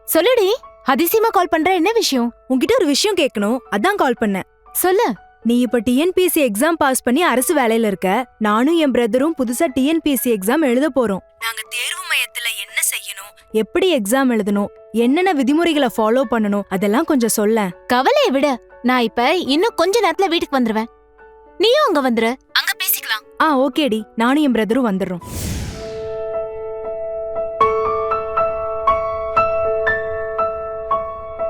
சொல்லுடி. அதிசயமா கால் பண்ற, என்ன விஷயம்? உன்கிட்ட ஒரு விஷயம் கேட்கணும், அதான் கால் பண்ணேன். சொல்லு. நீ இப்ப டிஎன்பிஎஸ்சி எக்ஸாம் பாஸ் பண்ணி அரசு வேலையில இருக்க. நானும் என் பிரதரும் புதுசா டிஎன்பிஎஸ்சி எக்ஸாம் எழுத போறோம். நாங்க தேர்வு மையத்துல என்ன செய்யணும், எப்படி எக்ஸாம் எழுதணும், என்னென்ன விதிமுறைகளை ஃபாலோ பண்ணணும், அதெல்லாம் கொஞ்சம் சொல்ல. கவலையை விட, நான் இப்ப இன்னும் கொஞ்ச நேரத்துல வீட்டுக்கு வந்துருவேன். நீயும் அங்க வந்துரு, அங்க பேசிக்கலாம். ஓகேடி, நானும் என் பிரதரும் வந்துடுறோம்.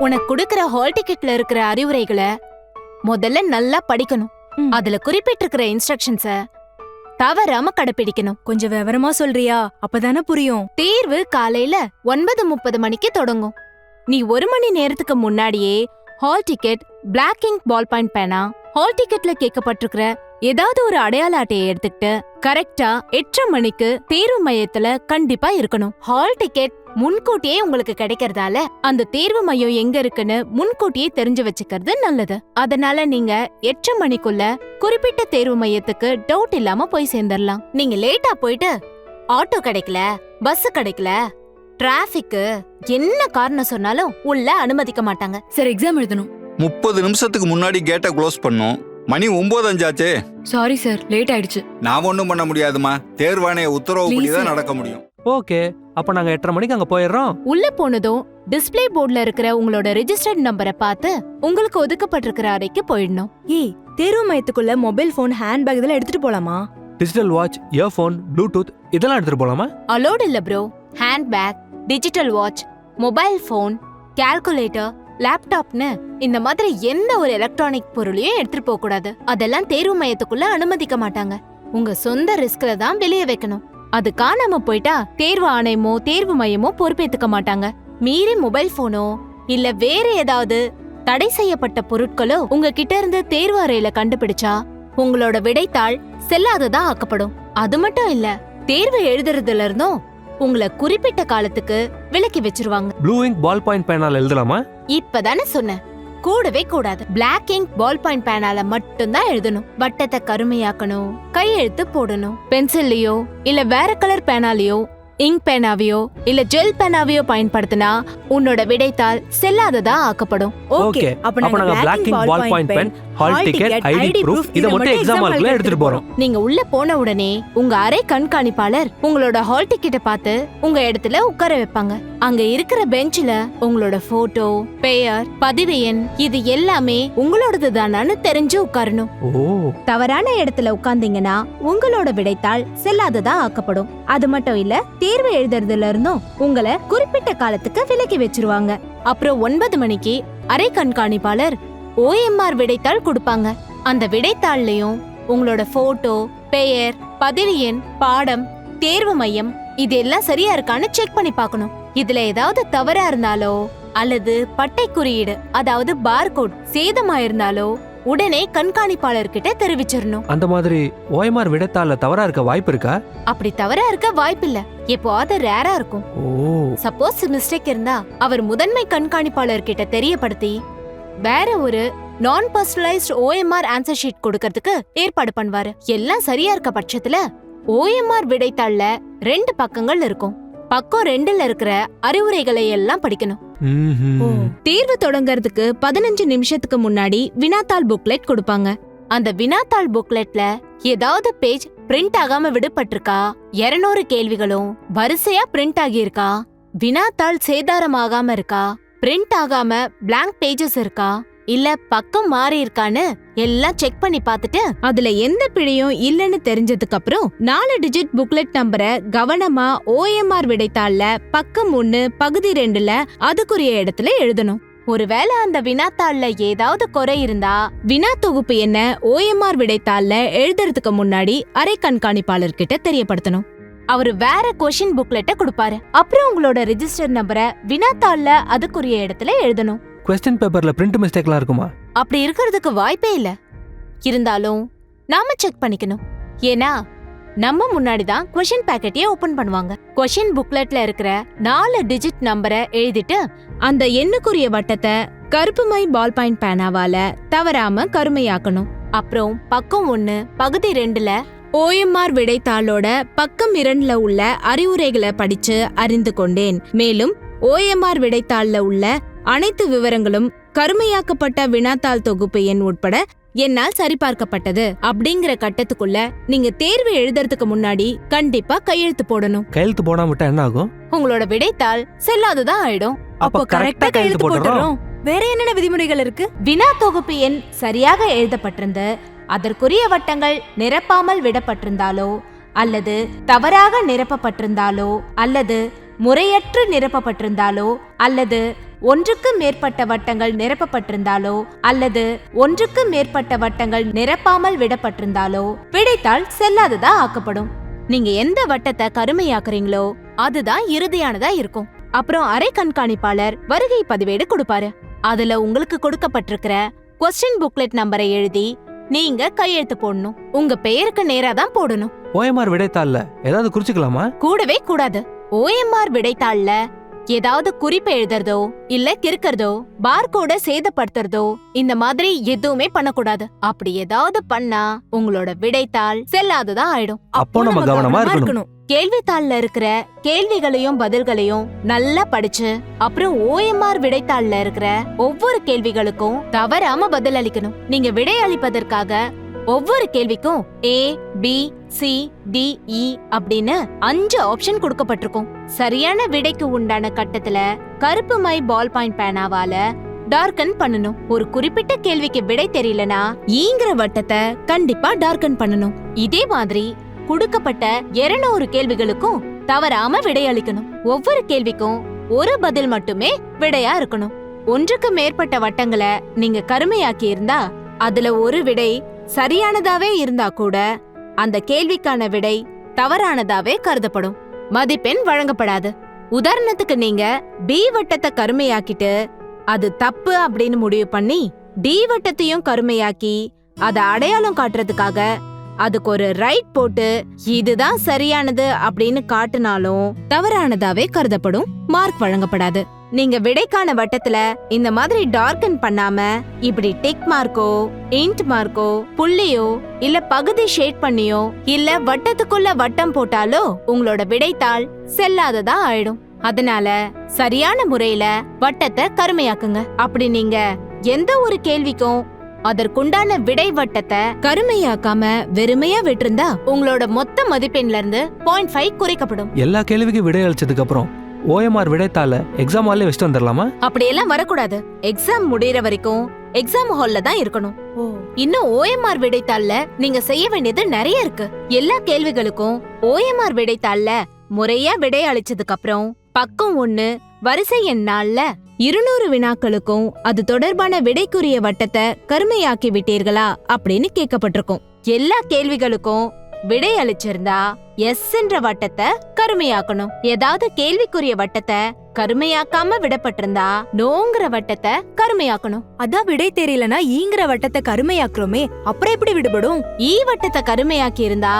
உனக்கு கொடுக்கற ஹால் டிக்கெட்ல இருக்கிற அறிவுரைகளை முதல்ல நல்லா படிக்கணும். அதுல குறிப்பிட்டிருக்கிற இன்ஸ்ட்ரக்ஷன்ஸ தவறாம கடைபிடிக்கணும். கொஞ்சம் விவரமா சொல்றியா? அப்பதானே புரியும். தேர்வு காலையில 9:30 மணிக்கு தொடங்கும். நீ 1 மணி நேரத்துக்கு முன்னாடியே hall ticket, black ink ball point பேனா, ஹால் டிக்கெட்ல கேட்கப்பட்டிருக்கிற ஏதாவது ஒரு அடையாள அட்டையை எடுத்துக்கிட்டு கரெக்டா 8:30 மணிக்கு தேர்வு மையத்துல கண்டிப்பா இருக்கணும். ஹால் டிக்கெட் முன்கூட்டியே உங்களுக்கு கிடைக்கிறதால அந்த தேர்வு மையம் எங்க இருக்குன்னு முன்கூட்டியே தெரிஞ்சு வச்சுக்கிறது நல்லது. அதனால நீங்க 8:30 மணிக்குள்ள குறிப்பிட்ட தேர்வு மையத்துக்கு டவுட் இல்லாம போய் சேர்ந்துடலாம். நீங்க லேட்டா போயிட்டு ஆட்டோ கிடைக்கல, பஸ் கிடைக்கல, டிராபிக் என்ன காரணம் சொன்னாலும் உள்ள அனுமதிக்க மாட்டாங்க. சார், எக்ஸாம் எழுதணும். 30 நிமிஷத்துக்கு முன்னாடி கேட்டை க்ளோஸ் பண்ணோம். மணி 9 ஆச்சே. சாரி சார், லேட் ஆயிடுச்சு. நான் ஒன்றும் பண்ண முடியாதுமா, தேர்வாணைய உத்தரவுப்படிதான் நடக்க முடியும். ஓகே, அப்ப நாங்க 8:30 மணிக்கு அங்க போயிடுறோம். உள்ள போனதும் டிஸ்ப்ளே போர்டுல இருக்கிற உங்களோட ரெஜிஸ்டர்ட் நம்பரை பார்த்து உங்களுக்கு ஒதுக்கப்பட்டிருக்கிற அறைக்கு போயிடணும். ஏய், தேர்வு மையத்துக்குள்ள மொபைல் போன், ஹேண்ட்பேக் இதெல்லாம் எடுத்துட்டு போலாமா? டிஜிட்டல் வாட்ச், இயர்போன், ப்ளூடூத் இதெல்லாம் எடுத்துட்டு போலாமா? அலோட் இல்ல bro. Handbag, digital watch, mobile phone, calculator, லேப்டாப்னு இந்த மாதிரி எந்த ஒரு எலக்ட்ரானிக் பொருளையும் எடுத்துட்டு போக கூடாது. அதெல்லாம் தேர்வு மையத்துக்குள்ள அனுமதிக்க மாட்டாங்க. உங்க சொந்த ரிஸ்க்ல தான் வெளியே வைக்கணும். அது காணாம போயிட்டா தேர்வு ஆணையமோ தேர்வு மையமோ பொறுப்பேத்துக்க மாட்டாங்க. மீறி மொபைல் போனோ இல்ல வேற ஏதாவது தடை செய்யப்பட்ட பொருட்களோ உங்ககிட்ட இருந்து தேர்வு அறையில கண்டுபிடிச்சா உங்களோட விடைத்தாள் செல்லாததா ஆக்கப்படும். அது மட்டும் இல்ல, தேர்வு எழுதுறதுல இருந்தும் உங்களை குறிப்பிட்ட காலத்துக்கு விலக்கி வச்சிருவாங்க. ப்ளூ இங்க் பால் பாயிண்ட் பேனால எழுதலாமா? இப்பதானே சொன்னேன், கூடவே கூடாது. பிளாக் இங்க் பால் பாயிண்ட் பேனால மட்டும்தான் எழுதணும். வட்டத்தை கருமையாக்கணும், கையெழுத்து போடணும். பென்சில்லையோ இல்ல வேற கலர் பேனாலையோ, இங்க் பேனாவையோ இல்ல ஜெல் பேனாவையோ பயன்படுத்தினா உன்னோட விடைத்தாள் செல்லாததா ஆக்கப்படும். ஓகே, அப்ப நாங்க black ink ball point pen, hall ticket, ID proof இத மட்டும் எக்ஸாம் ஹாலுக்குள்ள எடுத்துட்டு போறோம். நீங்க உள்ள போன உடனே உங்க அறை கண்காணிப்பாளர் உங்களோட ஹால் டிக்கெட்டை பார்த்து உங்க இடத்துல உட்கார வைப்பாங்க. அங்க இருக்கிற பெஞ்சில உங்களோட போட்டோ, பெயர், பதிவு எண் இது எல்லாமே உங்களோடது தானான்னு தெரிஞ்சு உட்காரணும். தவறான இடத்துல உட்கார்ந்தீங்கன்னா உங்களோட விடைத்தாள் செல்லாததா ஆக்கப்படும். அது மட்டும் இல்ல, தேர்வு எழுதுறதுல இருந்தும் உங்களை குறிப்பிட்ட காலத்துக்கு விலக்கி வச்சிருவாங்க. அப்புறம் 9 மணிக்கு அறை கண்காணிப்பாளர் OMR விடைத்தாள் கொடுப்பாங்க. அந்த விடைத்தாள்லயும் உங்களோட போட்டோ, பெயர், பதிவு எண், பாடம், தேர்வு மையம் இதெல்லாம் சரியா இருக்கான்னு செக் பண்ணி பார்க்கணும். இதுல ஏதாவது தவறா இருந்தாலோ அல்லது பட்டை குறியீடு அதாவது பார்கோட் சேதமாயிருந்தாலோ உடனே கண்காணிப்பாளர் கிட்ட தெரிவிச்சிடணும். அந்த மாதிரி OMR விடைத்தாள்ல தவறா இருக்க வாய்ப்பு இருக்கா? அப்படி தவறா இருக்க வாய்ப்பில்ல, எப்போவாது ரேரா இருக்கும். சப்போஸ் மிஸ்டேக் இருந்தா அவர் முதன்மை கண்காணிப்பாளர் கிட்ட தெரியப்படுத்தி வேற ஒரு நான் பர்சனலைஸ்ட் OMR ஆன்சர் ஷீட் கொடுக்கறதுக்கு ஏற்பாடு பண்ணுவாரு. எல்லாம் சரியா இருக்க பட்சத்துல OMR விடைத்தாள்ல 2 பக்கங்கள் இருக்கும். பக்கம் 2ல இருக்கிற அறிவுரைகளை எல்லாம் படிக்கணும். தேர்வு தொடங்கறதுக்கு 15 நிமிஷத்துக்கு முன்னாடி வினாத்தாள் புக்லெட் கொடுப்பாங்க. அந்த வினாத்தாள் புக்லெட்ல ஏதாவது பேஜ் பிரிண்ட் ஆகாம விடுபட்டிருக்கா, 200 கேள்விகளும் வரிசையா பிரிண்ட் ஆகியிருக்கா, வினாத்தாள் சேதாரமாகாம இருக்கா, பிரிண்ட் ஆகாம பிளாங்க் பேஜஸ் இருக்கா, இல்ல பக்கம் மாறி இருக்கான்னு எல்லாம் செக் பண்ணி பார்த்துட்டு அதுல எந்த பிழையும் இல்லன்னு தெரிஞ்சதுக்கு அப்புறம் 4 டிஜிட் புக்லெட் நம்பரை கவனமா OMR விடைத்தாள்ல பக்கம் 1 பகுதி 2ல அதுக்குரிய இடத்துல எழுதணும். ஒருவேளை அந்த வினாத்தாள்ல ஏதாவது குறை இருந்தா வினா தொகுப்பு என்ன OMR விடைத்தாள்ல எழுதுறதுக்கு முன்னாடி அறை கண்காணிப்பாளர் கிட்ட தெரியப்படுத்தணும். அவரு வேற கொஸ்டின் புக்லெட்ட கொடுப்பாரு. அப்புறம் உங்களோட ரெஜிஸ்டர் நம்பரை வினாத்தாள்ல அதுக்குரிய இடத்துல எழுதணும். क्वेश्चन பேப்பர்ல பிரிண்ட் மிஸ்டேக்லாம் இருக்குமா? அப்படி இருக்கிறதுக்கு வாய்ப்பே இல்ல. இருந்தாலும் நாம செக் பண்ணிக்கணும். ஏன்னா நம்ம முன்னாடி தான் கொஸ்டின் பேக்கெட்டே ஓபன் பண்ணுவாங்க. கொஸ்டின் புக்லெட்ல இருக்கிற 4 டிஜிட் நம்பரை எழுதிட்டு அந்த எண்ணுக்குரிய வட்டத்தை கருப்பு மை பால் பாயிண்ட் பேனாவால தவறாம கருமையாக்கணும். அப்புறம் பக்கம் 1 பகுதி 2ல OMR விடைத்தாளோட பக்கம் 2ல உள்ள அறிவுரைகளை படிச்சு அறிந்து கொண்டேன். மேலும் ஓஎம்ஆர் விடைத்தாள்ல உள்ள அனைத்து விவரங்களும் கருமையாக்கப்பட்ட வினாத்தாள் தொகுப்பு எண் உட்பட என்னால் சரிபார்க்கப்பட்டது அப்படிங்கிற கட்டத்துக்குள்ள நீங்க தேர்வு எழுதுறதுக்கு முன்னாடி கண்டிப்பா கையெழுத்து போடணும். கையெழுத்து போடாம விட்டா என்ன ஆகும்? உங்களோட விடைத்தாள் செல்லாததான் ஆயிடும். அப்ப கரெக்டா கையெழுத்து போட்டுறோம். வேற என்னென்ன விதிமுறைகள் இருக்கு? வினா தொகுப்பு எண் சரியாக எழுதப்பட்டிருந்து அதற்குரிய வட்டங்கள் நிரப்பாமல் விடப்பட்டிருந்தாலோ அல்லது தவறாக நிரப்பப்பட்டிருந்தாலோ அல்லது முறையற்று நிரப்பப்பட்டிருந்தாலோ அல்லது ஒன்றுக்கு மேற்பட்ட வட்டங்கள் நிரப்பப்பட்டிருந்தாலோ அல்லது ஒன்றுக்கு மேற்பட்ட வட்டங்கள் நிரப்பாமல் விடப்பட்டிருந்தாலோ விடைத்தாள் செல்லாததா ஆக்கப்படும். நீங்க எந்த வட்டத்தை கருமையாக்குறீங்களோ அதுதான் இறுதியானதா இருக்கும். அப்புறம் அரை கண்காணிப்பாளர் வருகை பதிவேடு கொடுப்பாரு. அதுல உங்களுக்கு கொடுக்கப்பட்டிருக்கிற கொஸ்டின் புக்லெட் நம்பரை எழுதி நீங்க கையெழுத்து போடணும். உங்க பெயருக்கு நேரா தான் போடணும். ஓஎம்ஆர் விடைத்தாள்ல ஏதாவது குறிச்சுக்கலாமா? கூடவே கூடாது. ஓஎம்ஆர் விடைத்தாள்ல ஏதாவது குறிப்பு எழுதுறதோ இல்ல கிறுக்கறதோ பார்கோட சேதப்படுத்துறதோ இந்த மாதிரி எதுவுமே பண்ணக்கூடாது. அப்படி ஏதாவது பண்ணா உங்களோட விடைத்தாள் செல்லாததா ஆயிடும். அப்போ நம்ம கவனமா இருக்கணும். கேள்வித்தாள்ல இருக்கிற கேள்விகளையும் பதில்களையும் நல்லா படிச்சு அப்புறம் ஓஎம்ஆர் விடைத்தாள்ல இருக்கிற ஒவ்வொரு கேள்விகளுக்கும் தவறாம பதில் அளிக்கணும். நீங்க விடை அளிப்பதற்காக ஒவ்வொரு கேள்விக்கும் A, B, C, D, E அப்படின்னு 5 ஆப்ஷன் கொடுக்கப்பட்டிருக்கும். சரியான விடைக்கு உண்டான கட்டத்துல கருப்பு மை பால் பாயிண்ட் பேனாவால டார்க்கன் பண்ணணும். ஒரு குறிப்பிட்ட கேள்விக்கு விடை தெரியலனா ஈங்கிற வட்டத்தை கண்டிப்பா டார்க்கன் பண்ணணும். இதே மாதிரி கொடுக்கப்பட்ட 200 கேள்விகளுக்கும் தவறாம விடை அளிக்கணும். ஒவ்வொரு கேள்விக்கும் ஒரு பதில் மட்டுமே விடையா இருக்கணும். ஒன்றுக்கு மேற்பட்ட வட்டங்களை நீங்க கருமையாக்கி இருந்தா அதுல ஒரு விடை சரியானதாவே இருந்தா கூட அந்த கேள்விக்கான விடை தவறானதாவே கருதப்படும். மதிப்பெண் வழங்கப்படாது. உதாரணத்துக்கு நீங்க பி வட்டத்தை கருமையாக்கிட்டு அது தப்பு அப்படின்னு முடிவு பண்ணி டி வட்டத்தையும் கருமையாக்கி அதை அடையாளம் காட்டுறதுக்காக அதுக்கு ஒரு ரைட் போட்டு இதுதான் சரியானது அப்படின்னு காட்டினாலும் தவறானதாவே கருதப்படும். மார்க் வழங்கப்படாது. நீங்க விடைக்கான வட்டத்துல இந்த மாதிரி டார்க்கன் பண்ணாம இப்படி டிக் மார்க்கோ இன்ட் மார்க்கோ புள்ளியோ இல்ல பகுதி ஷேட் பண்ணியோ இல்ல வட்டத்துக்குள்ள வட்டம் போட்டாலோ உங்களோட விடைத்தாள் செல்லாததா ஆயிடும். அதனால சரியான முறையில வட்டத்தை கருமையாக்குங்க. அப்படி நீங்க எந்த ஒரு கேள்விக்கும் அதற்குண்டான விடை வட்டத்தை கருமையாக்காம வெறுமையா விட்டிருந்தா உங்களோட மொத்த மதிப்பெண்ல இருந்து 0.5 குறைக்கப்படும். எல்லா கேள்விக்கும் விடை அளிச்சதுக்கு அப்புறம் ஓஎம்ஆர் விடைத்தாள எக்ஸாம் ஹால்ல வச்சுட்டு வந்துடலாமா? அப்படியெல்லாம் வரக்கூடாது. எக்ஸாம் முடியற வரைக்கும் எக்ஸாம் ஹால்ல தான் இருக்கணும். இன்னும் ஓஎம்ஆர் விடைத்தாள்ல நீங்க செய்ய வேண்டியது நிறைய இருக்கு. எல்லா கேள்விகளுக்கும் ஓஎம்ஆர் விடைத்தாள்ல முறையா விடை அளிச்சதுக்கு அப்புறம் பக்கம் 1 வரிசை எண் 4ல 200 வினாக்களுக்கும் அது தொடர்பான விடைக்குரிய வட்டத்தை கருமையாக்கி விட்டீர்களா அப்படின்னு கேட்கப்பட்டிருக்கும். எல்லா கேள்விகளுக்கும் விடை அளிச்சிருந்தா எஸ் என்ற வட்டத்தை கருமையாக்கணும். ஏதாவது கேள்விக்குரிய வட்டத்தை கருமையாக்காம விடப்பட்டிருந்தா நோங்கிற வட்டத்தை கருமையாக்கணும். அதான் விடை தெரியலனா ஈங்கிற வட்டத்தை கருமையாக்குறோமே, அப்புறம் எப்படி விடுபடும்? ஈ வட்டத்தை கருமையாக்கி இருந்தா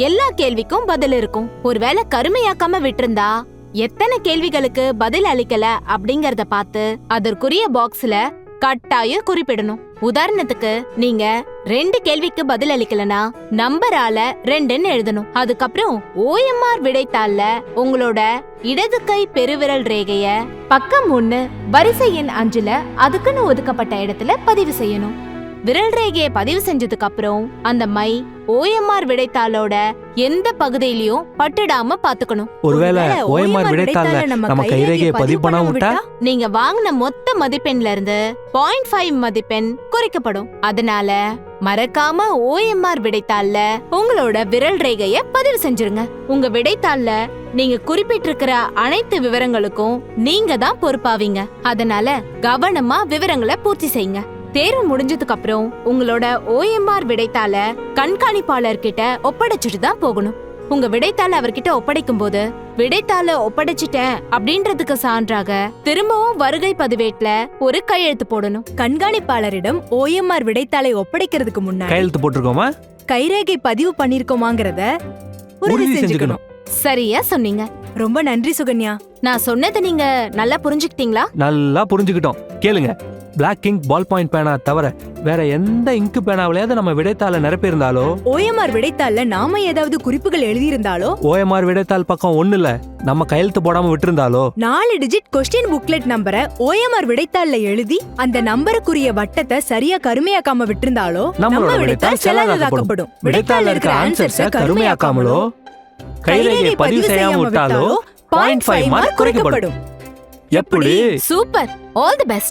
எல்லா கேள்விக்கும் பதில் இருக்கும். ஒருவேளை கருமையாக்காம விட்டிருந்தா எத்தனை கேள்விகளுக்கு பதில் அளிக்கல அப்படிங்கறத பார்த்து அதற்குரிய பாக்ஸ்ல கட்டாயம் குறிப்பிடணும். உதாரணத்துக்கு நீங்க 2 கேள்விக்கு பதில் அளிக்கலனா நம்பரால 2ன்னு எழுதணும். அதுக்கப்புறம் ஓஎம்ஆர் விடைத்தாள்ல உங்களோட இடது கை பெருவிரல் ரேகைய பக்கம் 1 வரிசை எண் 5ல அதுக்குன்னு ஒதுக்கப்பட்ட இடத்துல பதிவு செய்யணும். விரல் ரேகையை பதிவு செஞ்சதுக்கு அப்புறம் அந்த மை ஓஎம்ஆர் விடைத்தாளோட எந்த பகுதியிலயும் பட்டுடாம பாத்துக்கணும். ஒருவேளை ஓஎம்ஆர் விடைத்தாள்ல நம்ம கைரேகையை பதிவு பண்ணாம விட்டா நீங்க வாங்கின மொத்த மதிப்பெண்ல இருந்து 0.5 மதிப்பெண் குறைக்கப்படும். அதனால மறக்காம ஓஎம்ஆர் விடைத்தாள்ல உங்களோட விரல் ரேகைய பதிவு செஞ்சிருங்க. உங்க விடைத்தாள்ல நீங்க குறிப்பிட்டிருக்கிற அனைத்து விவரங்களுக்கும் நீங்க தான் பொறுப்பாவீங்க. அதனால கவனமா விவரங்களை பூர்த்தி செய்யுங்க. தேர்வு முடிஞ்சதுக்கு அப்புறம் உங்களோட ஓஎம்ஆர் விடைத்தாள கண்காணிப்பாளர் கிட்ட ஒப்படைச்சிட்டு தான் போகணும். உங்க விடைத்தாள அவர்கிட்ட ஒப்படைக்கும் போது விடைத்தாள ஒப்படைச்சிட்டேன் அப்படின்றதுக்கு சான்றாக திரும்பவும் வருகை பதிவேட்ல ஒரு கையெழுத்து போடணும். கண்காணிப்பாளரிடம் ஓஎம்ஆர் விடைத்தாளை ஒப்படைக்கிறதுக்கு முன்னாடி கையெழுத்து போட்டிருக்கோமா, கைரேகை பதிவு பண்ணிருக்கோமாங்கறத உறுதி செஞ்சுக்கணும். சரியா சொன்னீங்க. ரொம்ப நன்றி சுகன்யா. நான் சொன்னதை நீங்க நல்லா புரிஞ்சுக்கிட்டீங்களா? நல்லா புரிஞ்சுக்கிட்டோம். கேளுங்க, பிளாக் இங்க் பால் பாயிண்ட் பேனா தவிர வேற எந்த இங்கு பேனாவிலையாவது நம்ம விடைத்தாள நிரப்பியிருந்தாலோ, ஓஎம்ஆர் விடைத்தாள்ல நாம ஏதாவது குறிப்புகள் எழுதியிருந்தாலோ, ஓஎம்ஆர் விடைத்தாள் பக்கம் 1 இல்ல நம்ம கையெழுத்து போடாம விட்டிருந்தாலோ, 4 டிஜிட் கொஸ்டின் புக்லெட் நம்பரை ஓஎம்ஆர் விடைத்தாள்ல எழுதி அந்த நம்பருக்குரிய வட்டத்தை சரியா கருமையாக்காம விட்டிருந்தாலோ நம்மளோட விடைத்தாள் செல்லாதாக்கப்படும். விடைத்தாள்ல இருக்க ஆன்சர்ஸ கருமையாக்காமலோ, கைரேகை பதிவு செய்யாம விட்டாலோ 0.5 மார்க் குறைக்கப்படும். எப்படி? Super, all the best.